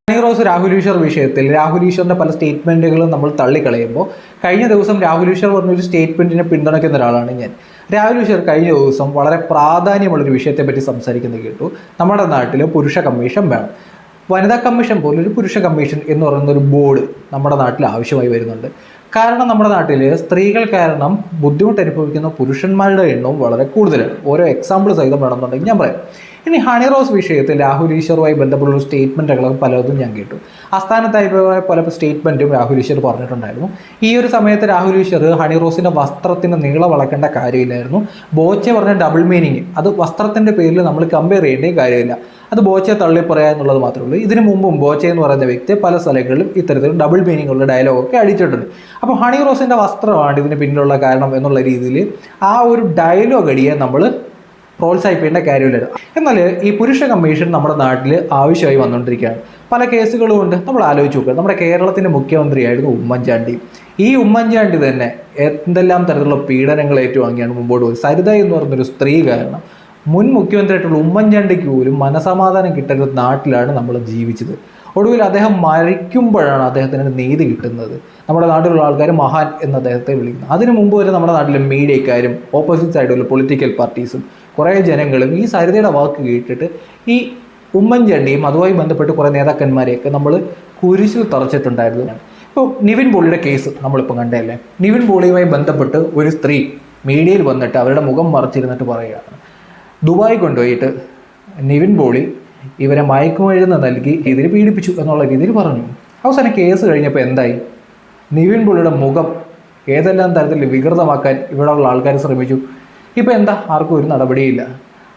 ഹണി റോസ് രാഹുൽ ഈശ്വർ വിഷയത്തിൽ രാഹുൽ ഈശ്വറിന്റെ പല സ്റ്റേറ്റ്മെന്റുകളും നമ്മൾ തള്ളിക്കളയുമ്പോൾ കഴിഞ്ഞ ദിവസം രാഹുൽ ഈശ്വർ പറഞ്ഞൊരു സ്റ്റേറ്റ്മെന്റിനെ പിന്തുണയ്ക്കുന്ന ഒരാളാണ് ഞാൻ. രാഹുൽ ഈശ്വർ കഴിഞ്ഞ ദിവസം വളരെ പ്രാധാന്യമുള്ളൊരു വിഷയത്തെപ്പറ്റി സംസാരിക്കുന്നത് കേട്ടു. നമ്മുടെ നാട്ടിൽ പുരുഷ കമ്മീഷൻ വേണം, വനിതാ കമ്മീഷൻ പോലൊരു പുരുഷ കമ്മീഷൻ എന്ന് പറയുന്നൊരു ബോർഡ് നമ്മുടെ നാട്ടിൽ ആവശ്യമായി വരുന്നുണ്ട്. കാരണം നമ്മുടെ നാട്ടിൽ സ്ത്രീകൾ കാരണം ബുദ്ധിമുട്ട് അനുഭവിക്കുന്ന പുരുഷന്മാരുടെ എണ്ണവും വളരെ കൂടുതലാണ്. ഓരോ എക്സാമ്പിൾ സഹിതം വേണമെന്നുണ്ടെങ്കിൽ ഞാൻ പറയാം. ഇനി ഹണി റോസ് വിഷയത്തിൽ രാഹുൽ ഈശ്വറുമായി ബന്ധപ്പെട്ട സ്റ്റേറ്റ്മെൻറ്റുകളും പലതും ഞാൻ കേട്ടു. ആസ്ഥാനത്തായി പല സ്റ്റേറ്റ്മെൻറ്റും രാഹുൽ ഈശ്വർ പറഞ്ഞിട്ടുണ്ടായിരുന്നു. ഈ ഒരു സമയത്ത് രാഹുൽ ഈശ്വർ ഹണി റോസിൻ്റെ വസ്ത്രത്തിന് നീളം വളക്കേണ്ട കാര്യമില്ലായിരുന്നു. ബോച്ചെ പറഞ്ഞ ഡബിൾ മീനിങ്, അത് വസ്ത്രത്തിൻ്റെ പേരിൽ നമ്മൾ കമ്പയർ ചെയ്യേണ്ട കാര്യമില്ല. അത് ബോച്ചെ തള്ളി പറയുക എന്നുള്ളത് മാത്രമേ ഉള്ളൂ. ഇതിനു മുമ്പും ബോച്ചെ എന്ന് പറയുന്ന വ്യക്തി പല സ്ഥലങ്ങളിലും ഇത്തരത്തിൽ ഡബിൾ മീനിങ് ഉള്ള ഡയലോഗൊക്കെ അടിച്ചിട്ടുണ്ട്. അപ്പോൾ ഹണി റോസിൻ്റെ വസ്ത്രമാണ് ഇതിന് പിന്നിലുള്ള കാരണം എന്നുള്ള രീതിയിൽ ആ ഒരു ഡയലോഗ് അടിയെ നമ്മൾ പ്രോത്സാഹിപ്പിക്കേണ്ട കാര്യമില്ല. എന്നാൽ ഈ പുരുഷ കമ്മീഷൻ നമ്മുടെ നാട്ടിൽ ആവശ്യമായി വന്നുകൊണ്ടിരിക്കുകയാണ്. പല കേസുകളും ഉണ്ട്. നമ്മൾ ആലോചിച്ച് നോക്കുക, നമ്മുടെ കേരളത്തിൻ്റെ മുഖ്യമന്ത്രിയായിരുന്നു ഉമ്മൻചാണ്ടി. ഈ ഉമ്മൻചാണ്ടി തന്നെ എന്തെല്ലാം തരത്തിലുള്ള പീഡനങ്ങൾ ഏറ്റുവാങ്ങിയാണ് മുമ്പോട്ട് പോയി. സരിത എന്ന് പറഞ്ഞൊരു സ്ത്രീ കാരണം മുൻ മുഖ്യമന്ത്രിയായിട്ടുള്ള ഉമ്മൻചാണ്ടിക്ക് പോലും മനസമാധാനം കിട്ടുന്ന നാട്ടിലാണ് നമ്മൾ ജീവിച്ചത്. ഒടുവിൽ അദ്ദേഹം മരിക്കുമ്പോഴാണ് അദ്ദേഹത്തിന് നീതി കിട്ടുന്നത്. നമ്മുടെ നാട്ടിലുള്ള ആൾക്കാർ മഹാൻ എന്ന് അദ്ദേഹത്തെ വിളിക്കുന്നു. അതിനു മുമ്പ് വരെ നമ്മുടെ നാട്ടിലെ മീഡിയക്കാരും ഓപ്പോസിറ്റ് സൈഡിലുള്ള പൊളിറ്റിക്കൽ പാർട്ടീസും കുറേ ജനങ്ങളും ഈ സരിതയുടെ വാക്ക് കേട്ടിട്ട് ഈ ഉമ്മൻചാണ്ടിയും അതുമായി ബന്ധപ്പെട്ട് കുറേ നേതാക്കന്മാരെയൊക്കെ നമ്മൾ കുരിശിൽ തറച്ചിട്ടുണ്ടായിരുന്നു. ഇപ്പോൾ നിവിൻ പോളിയുടെ കേസ് നമ്മളിപ്പോൾ കണ്ടതല്ലേ. നിവിൻ പോളിയുമായി ബന്ധപ്പെട്ട് ഒരു സ്ത്രീ മീഡിയയിൽ വന്നിട്ട് അവരുടെ മുഖം മറച്ചിരുന്നിട്ട് പറയുകയാണ്, ദുബായ് കൊണ്ടുപോയിട്ട് നിവിൻ പോളി ഇവരെ മയക്കുമരുന്ന് നൽകി ഇതിൽ പീഡിപ്പിച്ചു എന്നുള്ള രീതിയിൽ പറഞ്ഞു. അവസാനം കേസ് കഴിഞ്ഞപ്പോൾ എന്തായി? നിവിൻ പോളിയുടെ മുഖം ഏതെല്ലാം തരത്തിൽ വികൃതമാക്കാൻ ഇവിടെയുള്ള ആൾക്കാർ ശ്രമിച്ചു. ഇപ്പോൾ എന്താ? ആർക്കും ഒരു നടപടിയില്ല.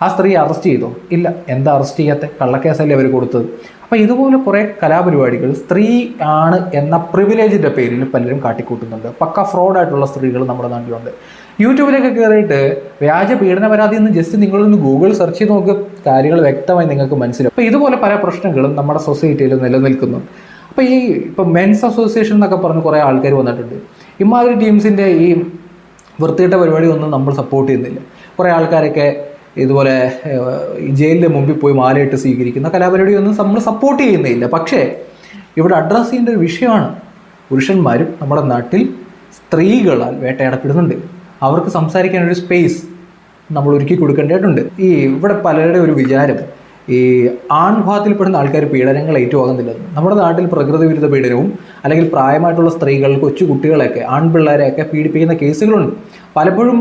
ആ സ്ത്രീ അറസ്റ്റ് ചെയ്തോ? ഇല്ല. എന്താ അറസ്റ്റ് ചെയ്യാത്ത? കള്ളക്കേസല്ലേ അവർ കൊടുത്തത്. അപ്പോൾ ഇതുപോലെ കുറേ കലാപരിപാടികൾ സ്ത്രീ ആണ് എന്ന പ്രിവിലേജിൻ്റെ പേരിൽ പലരും കാട്ടിക്കൂട്ടുന്നുണ്ട്. പക്ക ഫ്രോഡായിട്ടുള്ള സ്ത്രീകൾ നമ്മുടെ നാട്ടിലുണ്ട്. യൂട്യൂബിലൊക്കെ കയറിയിട്ട് വ്യാജ പീഡന പരാതി എന്ന് ജസ്റ്റ് നിങ്ങളൊന്ന് ഗൂഗിൾ സെർച്ച് ചെയ്ത് നോക്കുക, കാര്യങ്ങൾ വ്യക്തമായി നിങ്ങൾക്ക് മനസ്സിലാവും. അപ്പോൾ ഇതുപോലെ പല പ്രശ്നങ്ങളും നമ്മുടെ സൊസൈറ്റിയിൽ നിലനിൽക്കുന്നു. അപ്പോൾ ഇപ്പോൾ മെൻസ് അസോസിയേഷൻ എന്നൊക്കെ പറഞ്ഞ് കുറേ ആൾക്കാർ വന്നിട്ടുണ്ട്. ഇമാതിരി ടീംസിൻ്റെ ഈ വൃത്തിയിട്ട പരിപാടി ഒന്നും നമ്മൾ സപ്പോർട്ട് ചെയ്യുന്നില്ല. കുറേ ആൾക്കാരൊക്കെ ഇതുപോലെ ജയിലിൻ്റെ മുമ്പിൽ പോയി മാലയിട്ട് സ്വീകരിക്കുന്ന കലാപരിപാടി ഒന്നും നമ്മൾ സപ്പോർട്ട് ചെയ്യുന്നില്ല. പക്ഷേ ഇവിടെ അഡ്രസ്സ് ചെയ്യേണ്ട ഒരു വിഷയമാണ്, പുരുഷന്മാരും നമ്മുടെ നാട്ടിൽ സ്ത്രീകളാൽ വേട്ടയാടപ്പെടുന്നുണ്ട്. അവർക്ക് സംസാരിക്കാനൊരു സ്പേസ് നമ്മൾ ഒരുക്കി കൊടുക്കേണ്ടതായിട്ടുണ്ട്. ഇവിടെ പലരുടെ ഒരു വിചാരം ഈ ആൺഭാഗത്തിൽപ്പെടുന്ന ആൾക്കാർ പീഡനങ്ങൾ ഏറ്റുവാകുന്നില്ലെന്ന്. നമ്മുടെ നാട്ടിൽ പ്രകൃതി വിരുദ്ധ പീഡനവും അല്ലെങ്കിൽ പ്രായമായിട്ടുള്ള സ്ത്രീകൾ, കൊച്ചു കുട്ടികളെയൊക്കെ, ആൺപിള്ളേരെയൊക്കെ പീഡിപ്പിക്കുന്ന കേസുകളുണ്ട്. പലപ്പോഴും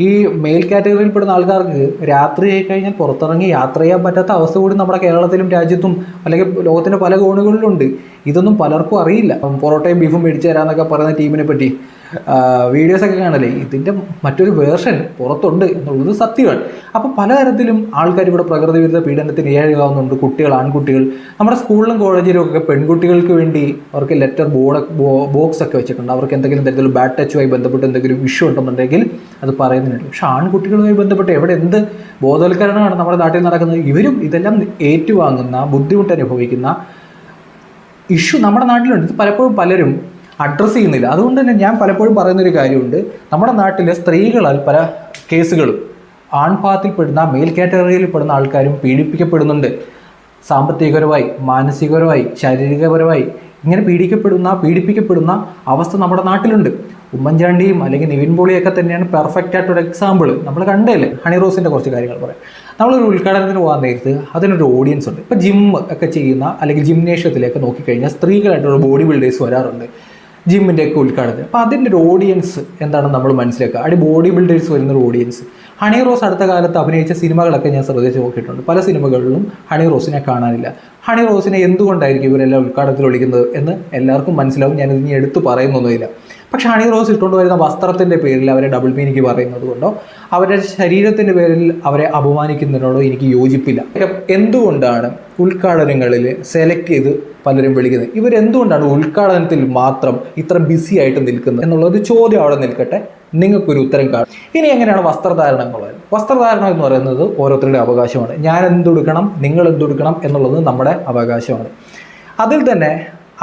ഈ മെയിൽ കാറ്റഗറിയിൽപ്പെടുന്ന ആൾക്കാർക്ക് രാത്രി ആയി കഴിഞ്ഞാൽ പുറത്തിറങ്ങി യാത്ര ചെയ്യാൻ പറ്റാത്ത അവസ്ഥ കൂടി നമ്മുടെ കേരളത്തിലും രാജ്യത്തും അല്ലെങ്കിൽ ലോകത്തിൻ്റെ പല കോണുകളിലുണ്ട്. ഇതൊന്നും പലർക്കും അറിയില്ല. പൊറോട്ടയും ബീഫും മേടിച്ചു തരാമെന്നൊക്കെ പറയുന്ന ടീമിനെ പറ്റി വീഡിയോസൊക്കെ കാണല്ലേ, ഇതിൻ്റെ മറ്റൊരു വേർഷൻ പുറത്തുണ്ട് എന്നുള്ളത് സത്യമാണ്. അപ്പോൾ പലതരത്തിലും ആൾക്കാർ ഇവിടെ പ്രകൃതി വിരുദ്ധ പീഡനത്തിന് ഇരയാകാവുന്നുണ്ട്. കുട്ടികൾ, ആൺകുട്ടികൾ, നമ്മുടെ സ്കൂളിലും കോളേജിലും ഒക്കെ പെൺകുട്ടികൾക്ക് വേണ്ടി അവർക്ക് ലെറ്റർ ബോക്സ് ഒക്കെ വെച്ചിട്ടുണ്ട്. അവർക്ക് എന്തെങ്കിലും തരത്തിൽ ബാഡ് ടച്ചുമായി ബന്ധപ്പെട്ട് എന്തെങ്കിലും ഇഷ്യൂ ഉണ്ടെന്നുണ്ടെങ്കിൽ അത് പറയുന്നുണ്ട്. പക്ഷെ ആൺകുട്ടികളുമായി ബന്ധപ്പെട്ട് എവിടെ എന്ത് ബോധവൽക്കരണമാണ് നമ്മുടെ നാട്ടിൽ നടക്കുന്നത്? ഇവരും ഇതെല്ലാം ഏറ്റുവാങ്ങുന്ന, ബുദ്ധിമുട്ട് അനുഭവിക്കുന്ന ഇഷ്യൂ നമ്മുടെ നാട്ടിലുണ്ട്. ഇത് പലപ്പോഴും പലരും അഡ്രസ്സ് ചെയ്യുന്നില്ല. അതുകൊണ്ട് തന്നെ ഞാൻ പലപ്പോഴും പറയുന്നൊരു കാര്യമുണ്ട്, നമ്മുടെ നാട്ടിലെ സ്ത്രീകളാൽ പല കേസുകളും ആൺഭാഗത്തിൽപ്പെടുന്ന, മെയിൽ കാറ്റഗറിയിൽപ്പെടുന്ന ആൾക്കാരും പീഡിപ്പിക്കപ്പെടുന്നുണ്ട്. സാമ്പത്തികപരമായി, മാനസികപരമായി, ശാരീരികപരമായി ഇങ്ങനെ പീഡിപ്പിക്കപ്പെടുന്ന അവസ്ഥ നമ്മുടെ നാട്ടിലുണ്ട്. ഉമ്മൻചാണ്ടിയും അല്ലെങ്കിൽ നിവിൻ പോളിയൊക്കെ തന്നെയാണ് പെർഫെക്റ്റ് ആയിട്ടൊരു എക്സാമ്പിൾ. നമ്മൾ കണ്ടല്ലേ. ഹണി റോസിൻ്റെ കുറച്ച് കാര്യങ്ങൾ പറയാം. നമ്മളൊരു ഉദ്ഘാടനത്തിന് പോകാൻ നേരത്ത് അതിനൊരു ഓഡിയൻസ് ഉണ്ട്. ഇപ്പോൾ ജിം ഒക്കെ ചെയ്യുന്ന അല്ലെങ്കിൽ ജിംനേഷ്യത്തിലേക്ക് നോക്കിക്കഴിഞ്ഞാൽ സ്ത്രീകളായിട്ടുള്ള ബോഡി ബിൽഡേഴ്സ് വരാറുണ്ട് ജിമ്മിൻ്റെയൊക്കെ ഉദ്ഘാടനത്തിന്. അപ്പോൾ അതിൻ്റെ ഒരു ഓഡിയൻസ് എന്താണെന്ന് നമ്മൾ മനസ്സിലാക്കുക. ബോഡി ബിൽഡേഴ്സ് വരുന്നൊരു ഓഡിയൻസ്. ഹണി റോസ് അടുത്ത കാലത്ത് അഭിനയിച്ച സിനിമകളൊക്കെ ഞാൻ ശ്രദ്ധിച്ച് നോക്കിയിട്ടുണ്ട്. പല സിനിമകളിലും ഹണി റോസിനെ കാണാനില്ല. ഹണി റോസിനെ എന്തുകൊണ്ടായിരിക്കും ഇവരെല്ലാം ഉദ്ഘാടനത്തിൽ വിളിക്കുന്നത് എന്ന് എല്ലാവർക്കും മനസ്സിലാവും. ഞാനിത് ഇനി എടുത്തു പറയുന്നൊന്നുമില്ല. പക്ഷേ ഹണി റോസ് ഇട്ടുകൊണ്ട് വരുന്ന വസ്ത്രത്തിൻ്റെ പേരിൽ അവരെ ഡബിൾ മീനിങ് പറയുന്നത് കൊണ്ടോ അവരുടെ ശരീരത്തിൻ്റെ പേരിൽ അവരെ അപമാനിക്കുന്നതിനോടോ എനിക്ക് യോജിപ്പില്ല. എന്തുകൊണ്ടാണ് ഉദ്ഘാടനങ്ങളിൽ സെലക്ട് ചെയ്ത് പലരും വിളിക്കുന്നത്? ഇവരെന്തുകൊണ്ടാണ് ഉദ്ഘാടനത്തിൽ മാത്രം ഇത്ര ബിസി ആയിട്ട് നിൽക്കുന്നത് എന്നുള്ളത് ചോദ്യം അവിടെ നിൽക്കട്ടെ. നിങ്ങൾക്കൊരു ഉത്തരം കാണും. ഇനി എങ്ങനെയാണ് വസ്ത്രധാരണം എന്നുള്ളത്? വസ്ത്രധാരണം എന്ന് പറയുന്നത് ഓരോരുത്തരുടെ അവകാശമാണ്. ഞാൻ എന്തുടുക്കണം, നിങ്ങൾ എന്തുടുക്കണം എന്നുള്ളത് നമ്മുടെ അവകാശമാണ്. അതിൽ തന്നെ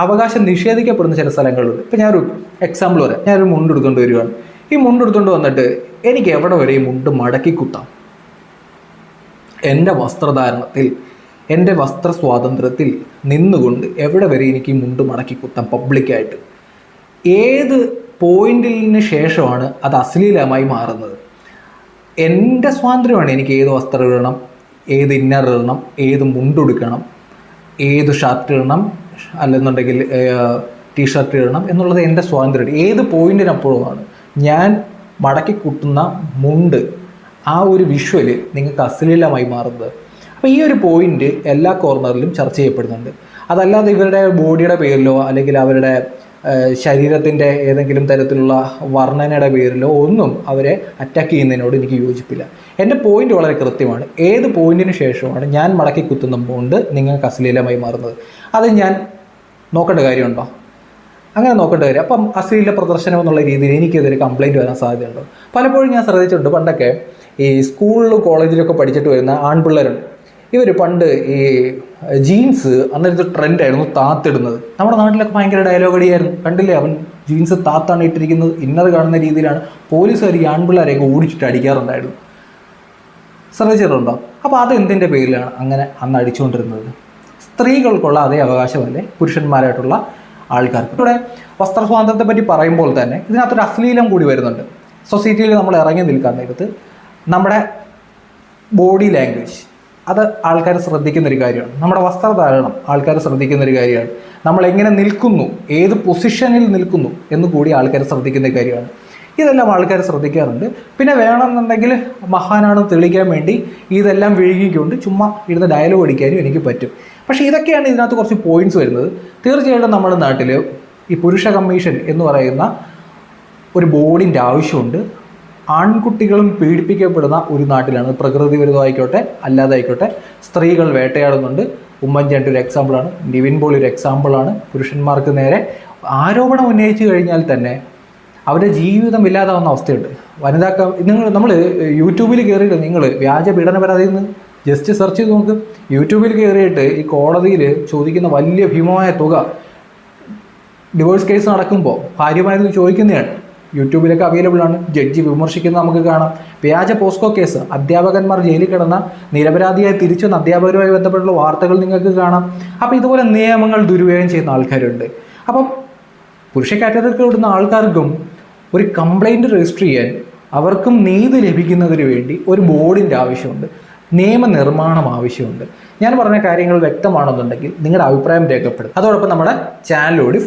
അവകാശം നിഷേധിക്കപ്പെടുന്ന ചില സ്ഥലങ്ങളുണ്ട്. ഇപ്പം ഞാനൊരു എക്സാമ്പിൾ പറയാം. ഞാനൊരു മുണ്ടെടുത്തുകൊണ്ട് വരികയാണ്. ഈ മുണ്ടെടുത്തുകൊണ്ട് വന്നിട്ട് എനിക്ക് എവിടെ വരെ ഈ മുണ്ട് മടക്കി കുത്താം? എൻ്റെ വസ്ത്രധാരണത്തിൽ എൻ്റെ വസ്ത്ര സ്വാതന്ത്ര്യത്തിൽ നിന്നുകൊണ്ട് എവിടെ വരെ എനിക്ക് ഈ മുണ്ട് മടക്കി കുത്താം പബ്ലിക്കായിട്ട്? ഏത് പോയിന്റിന് ശേഷമാണ് അത് അശ്ലീലമായി മാറുന്നത്? എൻ്റെ സ്വാതന്ത്ര്യമാണ് എനിക്ക് ഏത് വസ്ത്രം ഇടണം, ഏത് ഇന്നർ ഇടണം, ഏത് മുണ്ടുടുക്കണം, ഏത് ഷർട്ട് ഇടണം, അല്ലെന്നുണ്ടെങ്കിൽ ടീഷർട്ട് ഇടണം എന്നുള്ളത് എൻ്റെ സ്വാതന്ത്ര്യം. ഏത് പോയിന്റിനപ്പുറമാണ് ഞാൻ മടക്കി കുത്തുന്ന മുണ്ട്, ആ ഒരു വിഷ്വല് നിങ്ങൾക്ക് അശ്ലീലമായി മാറുന്നത്? അപ്പോൾ ഈ ഒരു പോയിന്റ് എല്ലാ കോർണറിലും ചർച്ച ചെയ്യപ്പെടുന്നുണ്ട്. അതല്ലാതെ ഇവരുടെ ബോഡിയുടെ പേരിലോ അല്ലെങ്കിൽ അവരുടെ ശരീരത്തിൻ്റെ ഏതെങ്കിലും തരത്തിലുള്ള വർണ്ണനയുടെ പേരിലോ ഒന്നും അവരെ അറ്റാക്ക് ചെയ്യുന്നതിനോട് എനിക്ക് യോജിപ്പില്ല. എൻ്റെ പോയിന്റ് വളരെ കൃത്യമാണ്. ഏത് പോയിന്റിന് ശേഷമാണ് ഞാൻ മടക്കി കുത്തുന്ന മുണ്ട് നിങ്ങൾക്ക് അശ്ലീലമായി മാറുന്നത്? അത് ഞാൻ നോക്കേണ്ട കാര്യമുണ്ടോ? അങ്ങനെ നോക്കേണ്ട കാര്യം. അപ്പം അശ്ലീല പ്രദർശനം എന്നുള്ള രീതിയിൽ എനിക്കെതിരെ കംപ്ലയിൻറ്റ് വരാൻ സാധ്യതയുണ്ടോ? പലപ്പോഴും ഞാൻ ശ്രദ്ധിച്ചിട്ടുണ്ട്. പണ്ടൊക്കെ ഈ സ്കൂളിലും കോളേജിലൊക്കെ പഠിച്ചിട്ട് വരുന്ന ആൺപിള്ളേരുണ്ട്. ഇവർ പണ്ട് ഈ ജീൻസ് അന്നൊരു ട്രെൻഡായിരുന്നു താത്തിടുന്നത്. നമ്മുടെ നാട്ടിലൊക്കെ ഭയങ്കര ഡയലോഗ് അടിയായിരുന്നു. കണ്ടില്ലേ, അവൻ ജീൻസ് താത്താണ് ഇട്ടിരിക്കുന്നത്, ഇന്നത് കാണുന്ന രീതിയിലാണ് പോലീസുകാർ ഈ ആൺപിള്ളേരെയൊക്കെ ഓടിച്ചിട്ട് അടിക്കാറുണ്ടായിരുന്നു. ശ്രദ്ധിച്ചിട്ടുണ്ടോ? അപ്പോൾ അത് എന്തിൻ്റെ പേരിലാണ് അങ്ങനെ അന്ന് അടിച്ചുകൊണ്ടിരുന്നത്? സ്ത്രീകൾക്കുള്ള അതേ അവകാശമല്ലേ പുരുഷന്മാരായിട്ടുള്ള ആൾക്കാർക്ക്? ഇവിടെ വസ്ത്രസ്വാതന്ത്ര്യത്തെ പറ്റി പറയുമ്പോൾ തന്നെ ഇതിനകത്തൊരു അശ്ലീലം കൂടി വരുന്നുണ്ട്. സൊസൈറ്റിയിൽ നമ്മൾ ഇറങ്ങി നിൽക്കാൻ നേരത്ത് നമ്മുടെ ബോഡി ലാംഗ്വേജ് അത് ആൾക്കാർ ശ്രദ്ധിക്കുന്നൊരു കാര്യമാണ്. നമ്മുടെ വസ്ത്രധാരണം ആൾക്കാർ ശ്രദ്ധിക്കുന്നൊരു കാര്യമാണ്. നമ്മൾ എങ്ങനെ നിൽക്കുന്നു, ഏത് പൊസിഷനിൽ നിൽക്കുന്നു എന്ന് കൂടി ആൾക്കാർ ശ്രദ്ധിക്കുന്ന കാര്യമാണ്. ഇതെല്ലാം ആൾക്കാർ ശ്രദ്ധിക്കാറുണ്ട്. പിന്നെ വേണമെന്നുണ്ടെങ്കിൽ മഹാനാണെന്ന് തെളിയിക്കാൻ വേണ്ടി ഇതെല്ലാം വിഴുങ്ങിക്കൊണ്ട് ചുമ്മാ ഇരുന്ന് ഡയലോഗ് അടിക്കാനും എനിക്ക് പറ്റും. പക്ഷേ ഇതൊക്കെയാണ് ഇതിനകത്ത് കുറച്ച് പോയിന്റ്സ് വരുന്നത്. തീർച്ചയായിട്ടും നമ്മുടെ നാട്ടിൽ ഈ പുരുഷ കമ്മീഷൻ എന്ന് പറയുന്ന ഒരു ബോർഡിൻ്റെ ആവശ്യമുണ്ട്. ആൺകുട്ടികളും പീഡിപ്പിക്കപ്പെടുന്ന ഒരു നാട്ടിലാണ്. പ്രകൃതി വിരുദ്ധമായിക്കോട്ടെ അല്ലാതെ ആയിക്കോട്ടെ സ്ത്രീകൾ വേട്ടയാടുന്നുണ്ട്. ഉമ്മൻചാണ്ടി ഒരു എക്സാമ്പിളാണ്, നിവിൻ പോളി ഒരു എക്സാമ്പിളാണ്. പുരുഷന്മാർക്ക് നേരെ ആരോപണം ഉന്നയിച്ചു കഴിഞ്ഞാൽ തന്നെ അവരുടെ ജീവിതം ഇല്ലാതാവുന്ന അവസ്ഥയുണ്ട്. നമ്മൾ യൂട്യൂബിൽ കയറിയിട്ട് നിങ്ങൾ വ്യാജ പീഡന പരാതിയിൽ നിന്ന് ജസ്റ്റ് സെർച്ച് ചെയ്ത് നോക്ക്. യൂട്യൂബിൽ കയറിയിട്ട് ഈ കോടതിയിൽ ചോദിക്കുന്ന വലിയ ഭീമമായ തുക ഡിവോഴ്സ് കേസ് നടക്കുമ്പോൾ ഭാര്യമാരെന്ന് ചോദിക്കുന്നതാണ്. യൂട്യൂബിലൊക്കെ അവൈലബിൾ ആണ്. ജഡ്ജി വിമർശിക്കുന്നത് നമുക്ക് കാണാം. വ്യാജ പോസ്കോ കേസ്, അധ്യാപകന്മാർ ജയിലിൽ കിടന്ന നിരപരാധിയായി തിരിച്ചു വന്ന അധ്യാപകരുമായി ബന്ധപ്പെട്ടുള്ള വാർത്തകൾ നിങ്ങൾക്ക് കാണാം. അപ്പോൾ ഇതുപോലെ നിയമങ്ങൾ ദുരുപയോഗം ചെയ്യുന്ന ആൾക്കാരുണ്ട്. അപ്പം പുരുഷ കാറ്റഗറിക്ക് വിടുന്ന ആൾക്കാർക്കും ഒരു കംപ്ലൈൻറ്റ് രജിസ്റ്റർ ചെയ്യാൻ അവർക്കും നീതി ലഭിക്കുന്നതിന് വേണ്ടി ഒരു ബോർഡിൻ്റെ ആവശ്യമുണ്ട്, നിയമനിർമ്മാണം ആവശ്യമുണ്ട്. ഞാൻ പറഞ്ഞ കാര്യങ്ങൾ വ്യക്തമാണെന്നുണ്ടെങ്കിൽ നിങ്ങളുടെ അഭിപ്രായം രേഖപ്പെടുത്തും. അതോടൊപ്പം നമ്മുടെ ചാനലോട്